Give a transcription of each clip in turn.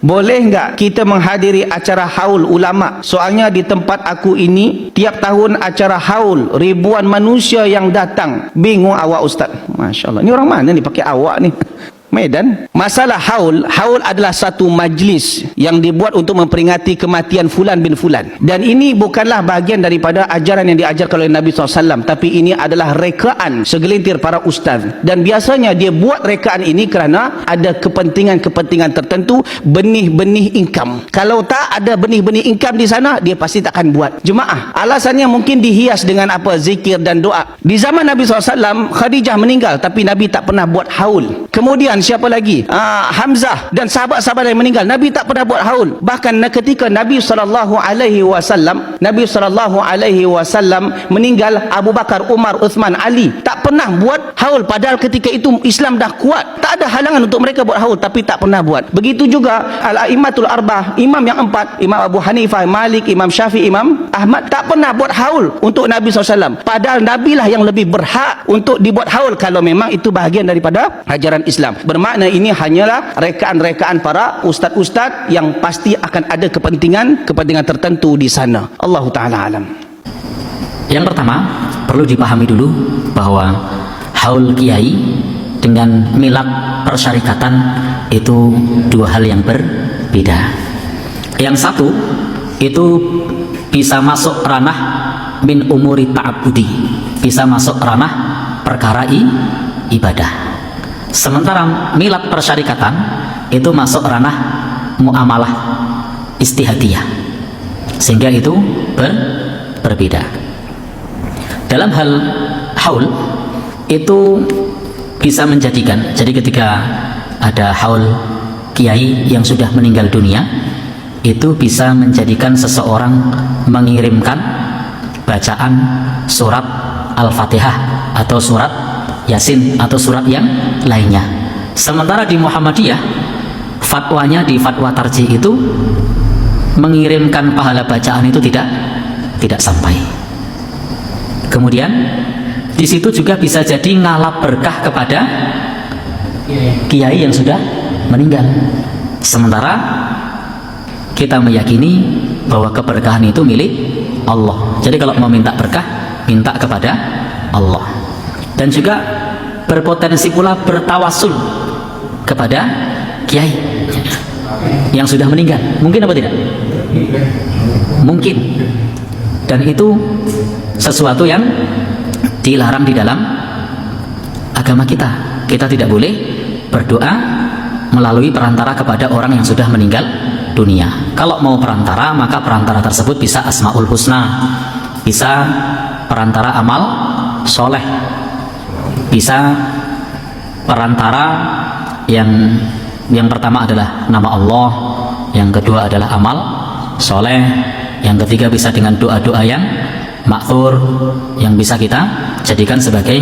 boleh enggak kita menghadiri acara haul ulama? Soalnya di tempat aku ini tiap tahun acara haul, ribuan manusia yang datang. Bingung awak ustaz. Masya Allah, ni orang mana ni pakai awak ni? Medan. Masalah haul adalah satu majlis yang dibuat untuk memperingati kematian fulan bin fulan, dan ini bukanlah bahagian daripada ajaran yang diajarkan oleh Nabi SAW, tapi ini adalah rekaan segelintir para ustaz, dan biasanya dia buat rekaan ini kerana ada kepentingan-kepentingan tertentu, benih-benih income. Kalau tak ada benih-benih income di sana, dia pasti tak akan buat. Jemaah, alasannya mungkin dihias dengan apa, zikir dan doa. Di zaman Nabi SAW, Khadijah meninggal tapi Nabi tak pernah buat haul. Kemudian siapa lagi? Hamzah dan sahabat-sahabat yang meninggal, Nabi tak pernah buat haul. Bahkan ketika Nabi SAW meninggal, Abu Bakar, Umar, Uthman, Ali tak pernah buat haul, padahal ketika itu Islam dah kuat, tak ada halangan untuk mereka buat haul, tapi tak pernah buat. Begitu juga Al-A'immatul Arba'ah, imam yang empat, Imam Abu Hanifah, Malik, Imam Syafi'i, Imam Ahmad, tak pernah buat haul untuk Nabi SAW, padahal Nabi lah yang lebih berhak untuk dibuat haul kalau memang itu bahagian daripada ajaran Islam. Bermakna ini hanyalah rekaan-rekaan para ustaz-ustaz yang pasti akan ada kepentingan tertentu di sana. Allah Ta'ala alam. Yang pertama, perlu dipahami dulu bahwa haul kiai dengan milad persyarikatan itu dua hal yang berbeda. Yang satu itu bisa masuk ranah min umuri ta'abudi, bisa masuk ranah perkara ibadah. Sementara milad persyarikatan itu masuk ranah muamalah istihadiyah, sehingga itu berbeda. Dalam hal haul itu bisa menjadikan, jadi ketika ada haul kiai yang sudah meninggal dunia, itu bisa menjadikan seseorang mengirimkan bacaan surat Al-Fatihah atau surat Yasin atau surat yang lainnya. Sementara di Muhammadiyah, fatwanya di fatwa tarjih itu mengirimkan pahala bacaan itu tidak sampai. Kemudian di situ juga bisa jadi ngalap berkah kepada kiai yang sudah meninggal. Sementara kita meyakini bahwa keberkahan itu milik Allah. Jadi kalau mau minta berkah, minta kepada Allah. Dan juga berpotensi pula bertawasul kepada kiai yang sudah meninggal. Mungkin apa tidak? Mungkin. Dan itu sesuatu yang dilarang di dalam agama kita. Kita tidak boleh berdoa melalui perantara kepada orang yang sudah meninggal dunia. Kalau mau perantara, maka perantara tersebut bisa Asmaul Husna, bisa perantara amal soleh, bisa perantara yang pertama adalah nama Allah, yang kedua adalah amal soleh, yang ketiga bisa dengan doa-doa yang ma'thur, yang bisa kita jadikan sebagai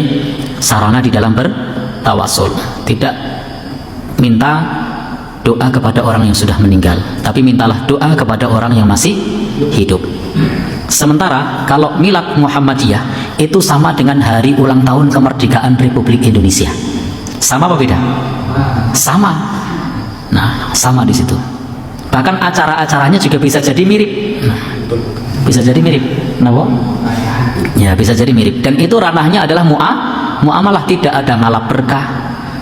sarana di dalam bertawasul. Tidak minta doa kepada orang yang sudah meninggal, tapi mintalah doa kepada orang yang masih hidup. Sementara kalau milad Muhammadiyah itu sama dengan hari ulang tahun kemerdekaan Republik Indonesia. Sama apa beda? Sama. Nah, sama di situ. Bahkan acara-acaranya juga bisa jadi mirip. Bisa jadi mirip. Kenapa? Ya, bisa jadi mirip. Dan itu ranahnya adalah muamalah, tidak ada ngalap berkah,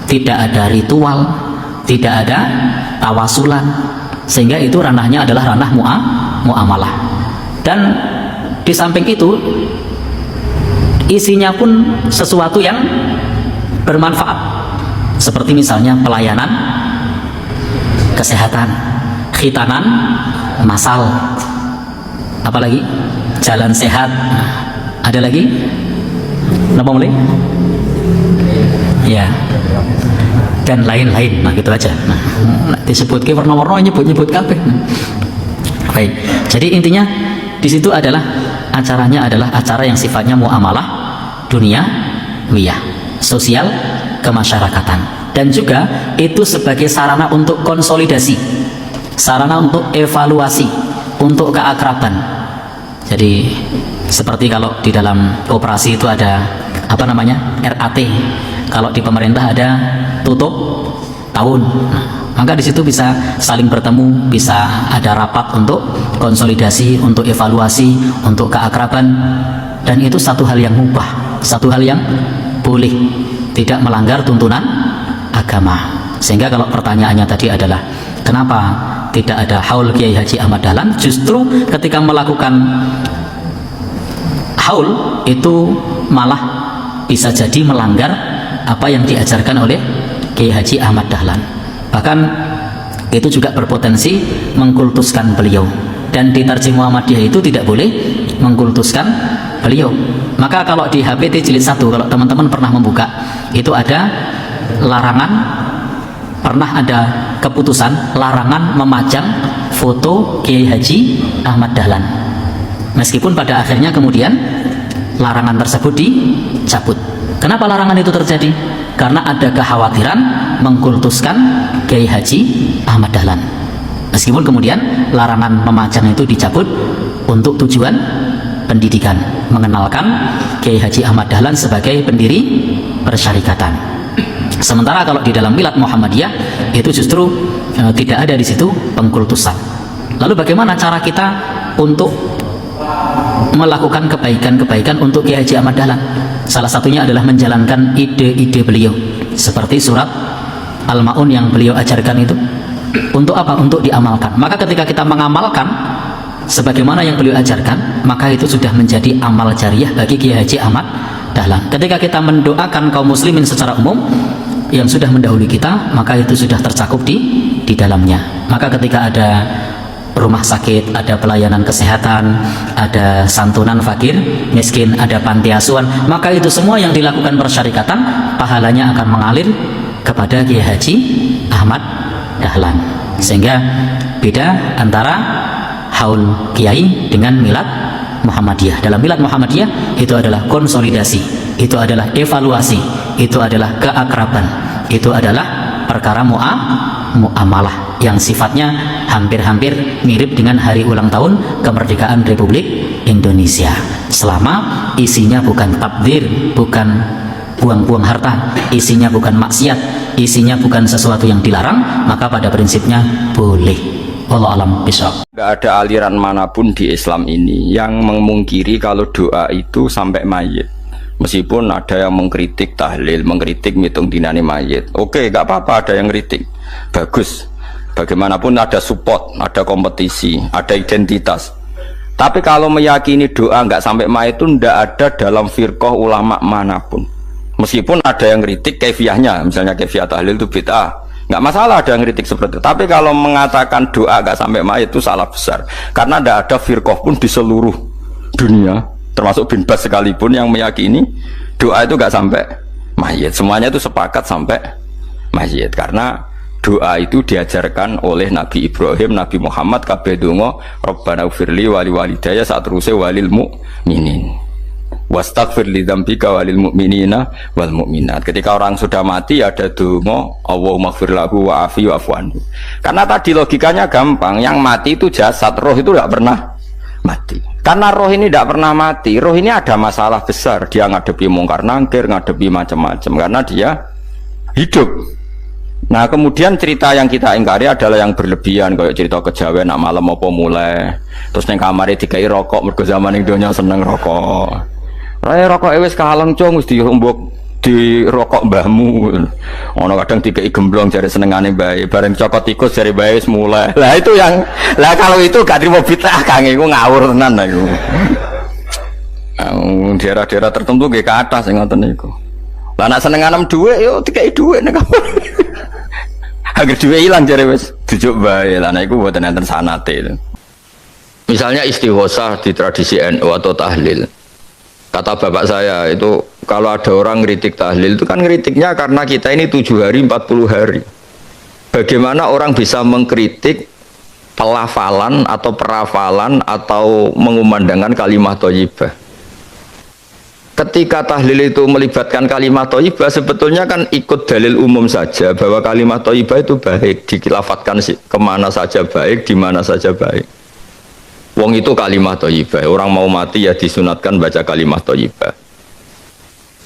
tidak ada ritual, tidak ada tawasulan, sehingga itu ranahnya adalah ranah muamalah. Dan di samping itu isinya pun sesuatu yang bermanfaat, seperti misalnya pelayanan kesehatan, khitanan masal, apalagi jalan sehat, ada lagi apa mulai ya, dan lain-lain. Nah gitu aja. Nah disebut ke warna-warna, nyebut kabeh. Baik, jadi intinya di situ adalah acaranya adalah acara yang sifatnya muamalah duniawiyah, sosial kemasyarakatan, dan juga itu sebagai sarana untuk konsolidasi, sarana untuk evaluasi, untuk keakraban. Jadi seperti kalau di dalam operasi itu ada apa namanya RAT, kalau di pemerintah ada tutup tahun. Nah, Maka di situ bisa saling bertemu, bisa ada rapat untuk konsolidasi, untuk evaluasi, untuk keakraban, dan itu satu hal yang mubah, satu hal yang boleh, tidak melanggar tuntunan agama. Sehingga kalau pertanyaannya tadi adalah kenapa tidak ada haul Kiai Haji Ahmad Dahlan, justru ketika melakukan haul itu malah bisa jadi melanggar apa yang diajarkan oleh Kiai Haji Ahmad Dahlan. Bahkan itu juga berpotensi mengkultuskan beliau, dan di Tarjih Muhammadiyah itu tidak boleh mengkultuskan beliau. Maka kalau di HPT jilid 1, kalau teman-teman pernah membuka, itu ada larangan, pernah ada keputusan larangan memajang foto Kiai Haji Ahmad Dahlan. Meskipun pada akhirnya kemudian larangan tersebut dicabut. Kenapa larangan itu terjadi? Karena ada kekhawatiran mengkultuskan Kiai Haji Ahmad Dahlan. Meskipun kemudian larangan memajang itu dicabut untuk tujuan pendidikan, mengenalkan Kiai Haji Ahmad Dahlan sebagai pendiri persyarikatan. Sementara kalau di dalam milad Muhammadiyah itu justru tidak ada di situ pengkultusan. Lalu bagaimana cara kita untuk melakukan kebaikan-kebaikan untuk Kiai Haji Ahmad Dahlan? Salah satunya adalah menjalankan ide-ide beliau, seperti surat Al-Ma'un yang beliau ajarkan itu. Untuk apa? Untuk diamalkan. Maka ketika kita mengamalkan sebagaimana yang beliau ajarkan, maka itu sudah menjadi amal jariah bagi Kiai Haji Ahmad Dahlan. Ketika kita mendoakan kaum muslimin secara umum yang sudah mendahului kita, maka itu sudah tercakup di dalamnya. Maka ketika ada rumah sakit, ada pelayanan kesehatan, ada santunan fakir miskin, ada panti asuhan, maka itu semua yang dilakukan persyarikatan, pahalanya akan mengalir kepada Kiai Haji Ahmad Dahlan. Sehingga beda antara haul kiai dengan milad Muhammadiyah. Dalam milad Muhammadiyah itu adalah konsolidasi, itu adalah evaluasi, itu adalah keakraban, itu adalah perkara muamalah yang sifatnya hampir-hampir mirip dengan hari ulang tahun kemerdekaan Republik Indonesia. Selama isinya bukan tabdzir, bukan buang-buang harta, isinya bukan maksiat, isinya bukan sesuatu yang dilarang, maka pada prinsipnya boleh. Wallahu a'lam bishawab. Nggak ada aliran manapun di Islam ini yang memungkiri kalau doa itu sampai mayit. Meskipun ada yang mengkritik tahlil, mengkritik ngitung dinane mayit. Oke, nggak apa-apa ada yang kritik. Bagus. Bagaimanapun ada support, ada kompetisi, ada identitas. Tapi kalau meyakini doa nggak sampai mayit itu nggak ada dalam firqah ulama manapun. Meskipun ada yang kritik kaifiahnya, misalnya kaifiah tahlil itu bid'ah, nggak masalah ada yang kritik seperti itu. Tapi kalau mengatakan doa nggak sampai mayit itu salah besar, karena tidak ada firqah pun di seluruh dunia, termasuk bin Baz sekalipun yang meyakini doa itu nggak sampai mayit. Semuanya itu sepakat sampai mayit, karena doa itu diajarkan oleh Nabi Ibrahim, Nabi Muhammad, kabeh donga Rabbana ufirli wali walidayya saat terusé walil mu'minin wastaghfir li dzambika walil mu'minina wal mu'minat. Ketika orang sudah mati ada donga Allahumma ighfir lahu wa afi wa'fu anhu. Karena tadi logikanya gampang, yang mati itu jasad, roh itu tidak pernah mati. Karena roh ini tidak pernah mati, roh ini ada masalah besar, dia ngadepi mungkar nangkir, ngadepi macam-macam karena dia hidup. Nah kemudian cerita yang kita ingkari adalah yang berlebihan, kayak cerita kejawen nak malam apa mulai terus neng kamar dikai rokok, mergo zaman ning donya seneng rokok. Rokok wis kaleng cung, wis dirombok di rokok mbahmu. Ono kadang dikai gemblong jare senengane bae, bareng cokot tikus jare bae wis mulai. Lah itu yang kalau itu gak trimo bid'ah Kang, iku ngawur tenan lha iku. Daerah-daerah tertentu nggih ke atas sing ngoten niku. Lah nek senengane dhuwit yo dikai dhuwit nek agar duwe ilang jare wis dijuk bae. Lah niku mboten enten sanate itu. Misalnya istighosah di tradisi NU atau tahlil. Kata bapak saya itu kalau ada orang ngeritik tahlil itu kan ngeritiknya karena kita ini 7 hari 40 hari. Bagaimana orang bisa mengkritik pelafalan atau perafalan atau mengumandangkan kalimat thayyibah? Ketika tahlil itu melibatkan kalimat thayyibah, sebetulnya kan ikut dalil umum saja bahwa kalimat thayyibah itu baik, dilafatkan kemana saja baik, di mana saja baik. Wong itu kalimat thayyibah, orang mau mati ya disunatkan baca kalimat thayyibah.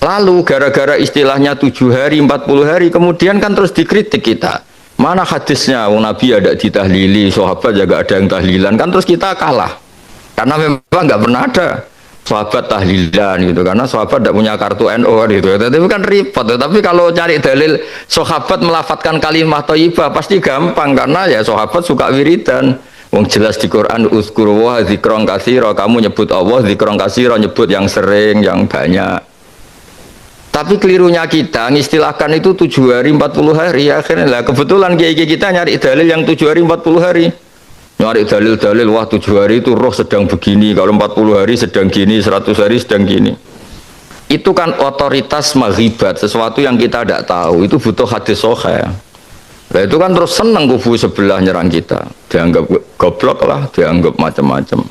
Lalu gara-gara istilahnya 7 hari, 40 hari, kemudian kan terus dikritik kita. Mana hadisnya? Wong Nabi ada ditahlili, sahabat juga ada yang tahlilan kan, terus kita kalah. Karena memang nggak pernah ada sahabat tahlilan gitu, karena sahabat tidak punya kartu NU gitu. Tapi kan repot. Tapi kalau cari dalil sahabat melafatkan kalimat thayyibah pasti gampang, karena ya sahabat suka wiridan. Wong jelas di Quran uzkuru wa dzikron katsira, kamu nyebut Allah dzikron katsira, nyebut yang sering, yang banyak. Tapi kelirunya kita ngistilahkan itu 7 hari 40 hari. Akhirnya lah kebetulan kiai kita nyari dalil yang 7 hari 40 hari. Nyari dalil-dalil, wah 7 hari itu roh sedang begini, kalau 40 hari sedang gini, 100 hari sedang gini. Itu kan otoritas maghibat, sesuatu yang kita tidak tahu. Itu butuh hadis sahih. Nah itu kan terus seneng kubu sebelah nyerang kita, dianggap goblok lah, dianggap macam-macam.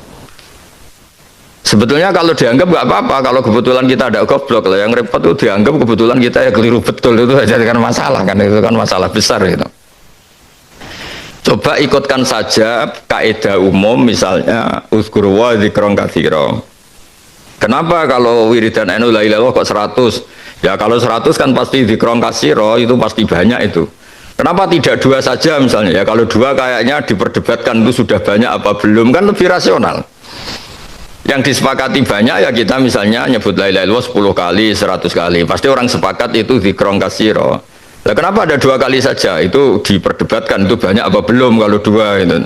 Sebetulnya kalau dianggap nggak apa-apa, kalau kebetulan kita ada goblok lah, yang repot itu dianggap kebetulan kita ya keliru betul, itu jadi kan masalah kan, itu kan masalah besar itu. Coba ikutkan saja kaidah umum, misalnya uzkuru wa dzikron katsira. Kenapa kalau wiridan NU la ilaha illallah kok 100? Ya kalau 100 kan pasti dzikron katsira, itu pasti banyak itu. Kenapa tidak 2 saja misalnya? Ya kalau 2 kayaknya diperdebatkan itu sudah banyak apa belum, kan lebih rasional. Yang disepakati banyak ya kita misalnya nyebut la ilaha illallah 10 kali, 100 kali. Pasti orang sepakat itu dzikron katsira. Lah kenapa ada 2 kali saja? Itu diperdebatkan itu banyak apa belum kalau 2 itu.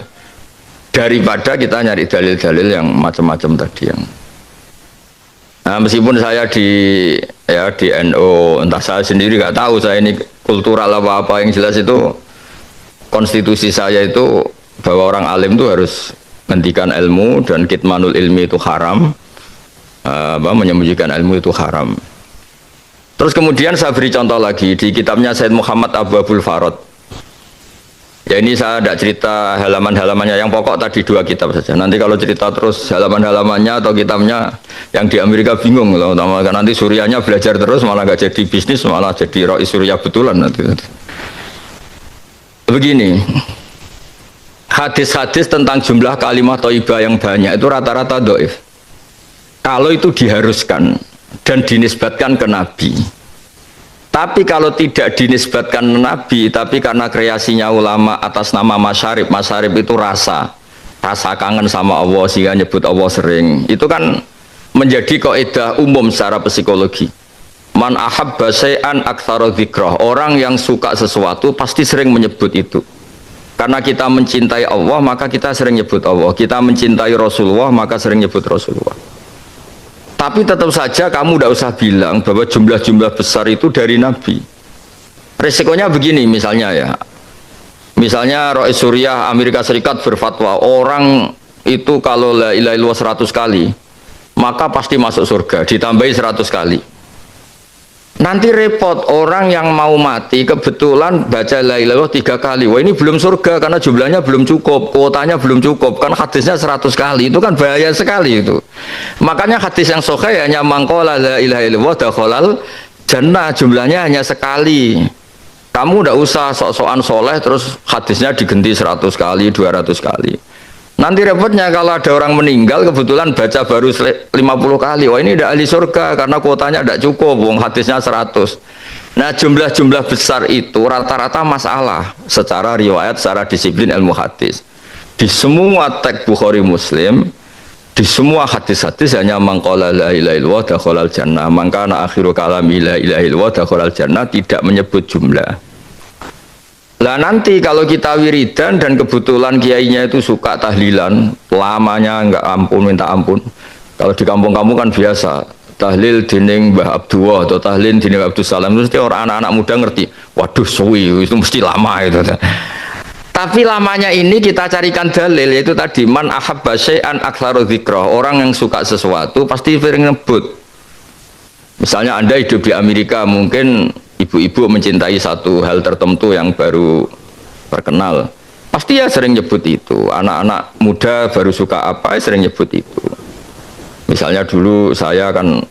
Daripada kita nyari dalil-dalil yang macam-macam tadi yang. Nah, meskipun saya di NU, entah saya sendiri nggak tahu saya ini kultural apa-apa, yang jelas itu konstitusi saya itu bahwa orang alim itu harus menghentikan ilmu, dan kitmanul ilmi itu haram, menyembunyikan ilmu itu haram. Terus kemudian saya beri contoh lagi di kitabnya Said Muhammad Abu Abul Farad. Ya ini saya tidak cerita halaman-halamannya, yang pokok tadi 2 kitab saja. Nanti kalau cerita terus halaman-halamannya atau kitabnya yang di Amerika bingung loh, karena nanti Suriahnya belajar terus malah nggak jadi bisnis, malah jadi roi Suriah betulan nanti. Begini. Hadis-hadis tentang jumlah kalimat thayyibah yang banyak itu rata-rata dhaif. Kalau itu diharuskan dan dinisbatkan ke Nabi. Tapi kalau tidak dinisbatkan ke Nabi, tapi karena kreasinya ulama atas nama masyarib, masyarib itu rasa kangen sama Allah sehingga nyebut Allah sering. Itu kan menjadi kaidah umum secara psikologi. Man ahabba syai'an aktsara dzikrah. Orang yang suka sesuatu pasti sering menyebut itu. Karena kita mencintai Allah, maka kita sering nyebut Allah. Kita mencintai Rasulullah, maka sering nyebut Rasulullah. Tapi tetap saja kamu tidak usah bilang bahwa jumlah-jumlah besar itu dari Nabi. Resikonya begini misalnya ya. Misalnya Rais Suriah Amerika Serikat berfatwa, orang itu kalau la ilaha illallah 100 kali, maka pasti masuk surga, ditambahi 100 kali. Nanti repot, orang yang mau mati kebetulan baca la ilaha illallah 3 kali. Wah ini belum surga karena jumlahnya belum cukup, kuotanya belum cukup, kan hadisnya 100 kali, itu kan bahaya sekali itu. Makanya hadis yang sahih hanya mangqala la ilaha illallah dakhalal jannah, jumlahnya hanya sekali. Kamu tidak usah sok-sokan soleh terus hadisnya diganti 100 kali, 200 kali. Nanti repotnya kalau ada orang meninggal kebetulan baca baru 50 kali, wah ini tidak ahli surga karena kuotanya tidak cukup, wong hadisnya 100. Nah jumlah-jumlah besar itu rata-rata masalah secara riwayat, secara disiplin ilmu hadis. Di semua teks Bukhari Muslim, di semua hadis-hadis hanya mangqala la ilaha illallah dakhalal jannah, mangkana akhiru kalami la ilaha illallah dakhalal jannah, tidak menyebut jumlah. Lah nanti kalau kita wiridan dan kebetulan kiainya itu suka tahlilan, lamanya enggak ampun minta ampun. Kalau di kampung-kampung kan biasa tahlil dining Mbah Abdullah atau tahlil dining Abdul Salam, mesti orang anak-anak muda ngerti. Waduh suwi itu mesti lama itu. Tapi lamanya ini kita carikan dalil, yaitu tadi man ahabba syai'an aktsaru dzikrah. Orang yang suka sesuatu pasti sering nyebut. Misalnya Anda hidup di Amerika, mungkin ibu-ibu mencintai satu hal tertentu yang baru terkenal, pasti ya sering nyebut itu. Anak-anak muda baru suka apa, sering nyebut itu. Misalnya dulu saya kan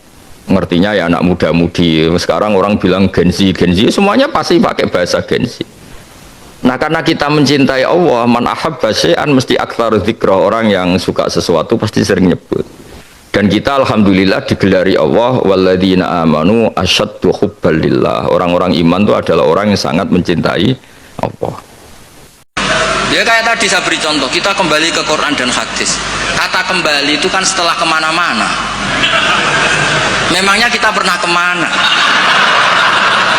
ngertinya ya anak muda-mudi, sekarang orang bilang Gen Z, semuanya pasti pakai bahasa Gen Z. Nah karena kita mencintai Allah, man ahabba syai'an mesti aktsar dzikrah, orang yang suka sesuatu pasti sering nyebut. Dan kita alhamdulillah digelari Allah walladzina amanu asyaddu hubbalillah. Orang-orang iman itu adalah orang yang sangat mencintai Allah. Ya kayak tadi saya beri contoh, kita kembali ke Quran dan hadis. Kata kembali itu kan setelah kemana-mana. Memangnya kita pernah kemana?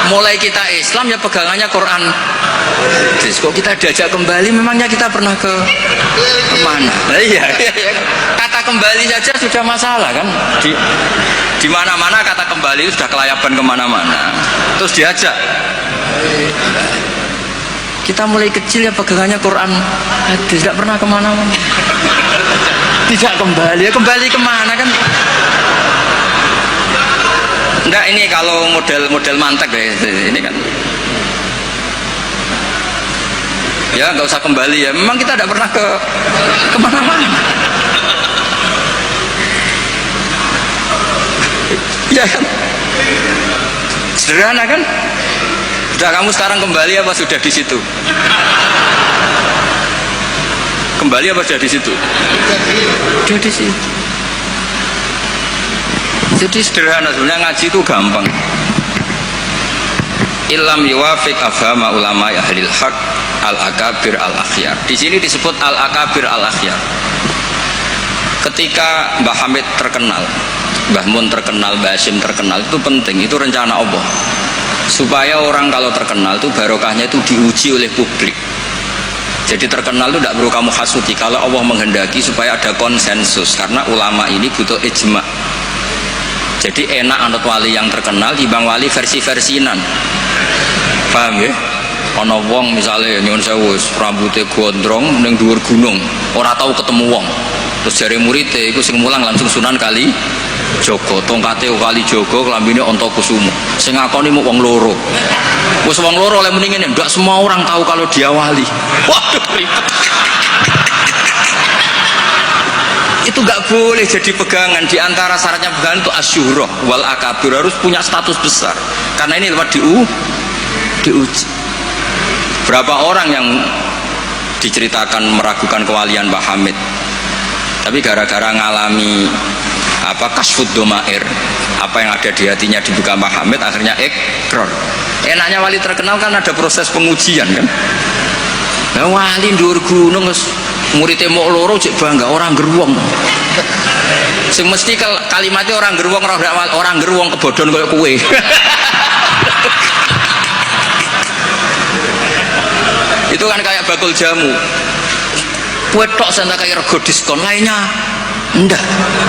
Mulai kita Islam ya pegangannya Quran hadis. Kok kita diajak kembali, memangnya kita pernah kemana? Nah, iya. Kata kembali saja sudah masalah kan. Di mana-mana kata kembali itu sudah kelayaban kemana-mana. Terus diajak. Kita mulai kecil ya pegangannya Quran hadis, tidak pernah kemana-mana. Tidak kembali, ya kembali kemana kan? Enggak, ini kalau model mantek ya, ini kan. Ya nggak usah kembali ya. Memang kita tidak pernah kemana-mana. Ya kan? Sederhana kan? Sudah kamu sekarang kembali apa sudah di situ? Kembali apa sudah di situ? Sudah di situ. Jadi sederhana, sebenarnya ngaji itu gampang. Illam yuwafiq afhama ulama ahlil haq al-akabir al-akhyar. Di sini disebut al-akabir al-akhyar. Ketika Mbah Hamid terkenal, Mbah Mun terkenal, Mbah Hashim terkenal, itu penting, itu rencana Allah. Supaya orang kalau terkenal itu barokahnya itu diuji oleh publik. Jadi terkenal itu tidak perlu kamu hasuti. Kalau Allah menghendaki supaya ada konsensus, karena ulama ini butuh ijma. Jadi enak anut wali yang terkenal dibanding wali versi-versinan. Paham ya? Ana wong misalnya nyuwun sewu rambutnya gondrong ning dhuwur gunung, ora tahu ketemu wong. Terus jare muridé iku sing mulang langsung Sunan Kali Jogo, tongkate Kali Jogo, klambine Antakusuma. Sing ngakoni mung wong loro. Wis wong loro oleh muni ngene, ndak semua orang tahu kalau dia wali. Waduh, ribet. Itu nggak boleh jadi pegangan. Di antara syaratnya pegangan itu asyuroh wal akabir, harus punya status besar. Karena ini lewat diuji. Berapa orang yang diceritakan meragukan kewalian Mbah Hamid, tapi gara-gara ngalami kasfud domair, apa yang ada di hatinya dibuka Mbah Hamid, akhirnya ikrar. Enaknya wali terkenal kan ada proses pengujian kan. Nah, wali ndur gunung muridnya mau loro cek bangga orang geruwong. Sing mesti kalimatnya orang geruwong, orang geruwong kebodhon kayak kue. Itu kan kayak bakul jamu. Kue tok saya kayak rego diskon, lainnya enggak.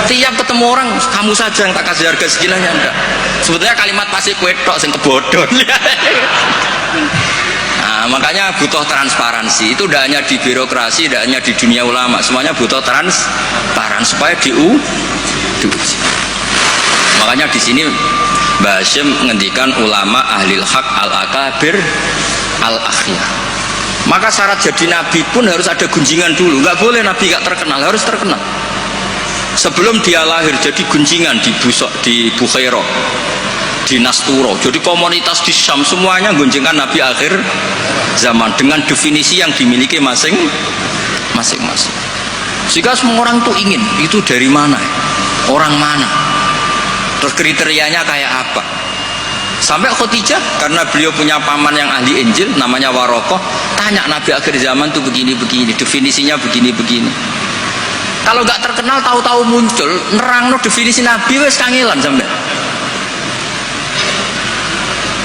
Tiap ketemu orang kamu saja yang tak kasih harga segilanya, enggak. Sebetulnya kalimat pasti kue tok sing kebodhon. Nah, makanya butuh transparansi. Itu tidak hanya di birokrasi, tidak hanya di dunia ulama, semuanya butuh transparan supaya diuji. Makanya di sini Mbah Hashim menghentikan ulama ahlil haq al-akabir al-akhyar. Maka syarat jadi nabi pun harus ada gunjingan dulu. Nggak boleh nabi nggak terkenal, harus terkenal. Sebelum dia lahir jadi gunjingan di Bukhairah, di Nasturo, jadi komunitas di Syam semuanya gunjingkan nabi akhir zaman dengan definisi yang dimiliki masing-masing. Jika semua orang tuh ingin, itu dari mana, orang mana, terus kriterianya kayak apa. Sampai Khadijah, karena beliau punya paman yang ahli Injil namanya Warokoh, tanya nabi akhir zaman tuh begini-begini, definisinya begini-begini. Kalau nggak terkenal tahu-tahu muncul nerangno definisi nabi wes kangelan sampai.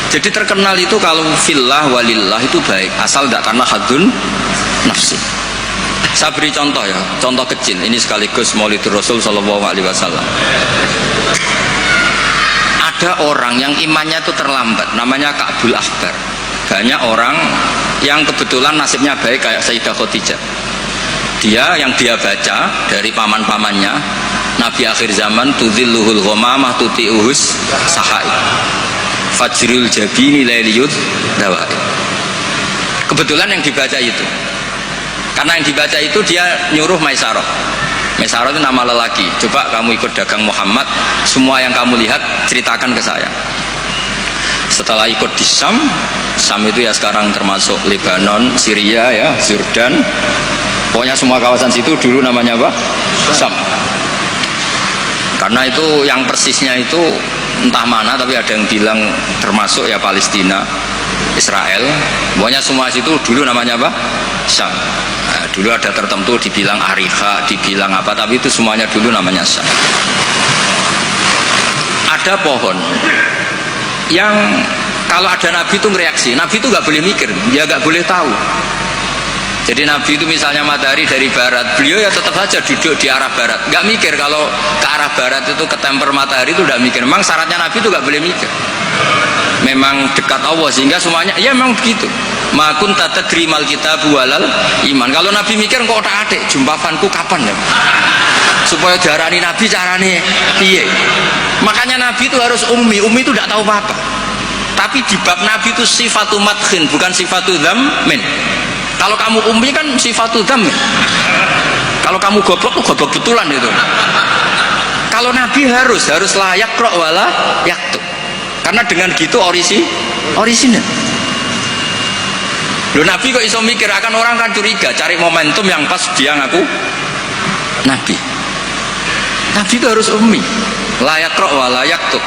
Jadi terkenal itu kalau fillah walillah itu baik, asal tidak karena hadun nafsi. Saya beri contoh ya, contoh kecil. Ini sekaligus Maulidur Rasul Shallallahu Alaihi Wasallam. Ada orang yang imannya itu terlambat, namanya Ka'bul Ahbar. Banyak orang yang kebetulan nasibnya baik kayak Sayyidah Khadijah. Yang dia baca dari paman-pamannya, Nabi akhir zaman tudhilluhul ghamamah tuti'uhus sahai. Fajrul jabini lailiyud dawai. Kebetulan yang dibaca itu, karena yang dibaca itu dia nyuruh Maisarah. Maisarah itu nama lelaki. Coba kamu ikut dagang Muhammad, semua yang kamu lihat ceritakan ke saya. Setelah ikut di Syam itu ya sekarang termasuk Lebanon, Syria ya, Jordan, pokoknya semua kawasan situ dulu namanya apa? Syam. Karena itu yang persisnya itu entah mana, tapi ada yang bilang termasuk ya Palestina, Israel, pokoknya semua situ dulu namanya apa? Syam. Dulu ada tertentu dibilang arifa, dibilang apa, tapi itu semuanya dulu namanya syah. Ada pohon yang kalau ada nabi itu mereaksi. Nabi itu nggak boleh mikir, ya nggak boleh tahu. Jadi nabi itu misalnya matahari dari barat, beliau ya tetap saja duduk di arah barat, nggak mikir kalau ke arah barat itu ketemper matahari itu nggak mikir. Memang syaratnya nabi itu nggak boleh mikir. Memang dekat Allah sehingga semuanya ya memang begitu. Makun tadri mal kitab walal iman. Kalau nabi mikir kok tak adik jumpafanku kapan ya? Supaya diarani nabi carane piye? Makanya nabi itu harus ummi. Ummi itu tidak tahu apa-apa. Tapi di bab nabi itu sifatu madkhin bukan sifatu dzammin. Kalau kamu ummi kan sifatu dzammin. Kalau kamu goblok tuh goblok betulan itu. Kalau nabi harus layak yaqra wala yaktub. Karena dengan gitu orisinal. Loh nabi kok iso mikir, akan orang kan curiga, cari momentum yang pas dia ngaku nabi. Nabi itu harus ummi, layak yaqra wala yaktub.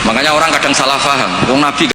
Makanya orang kadang salah paham, wong nabi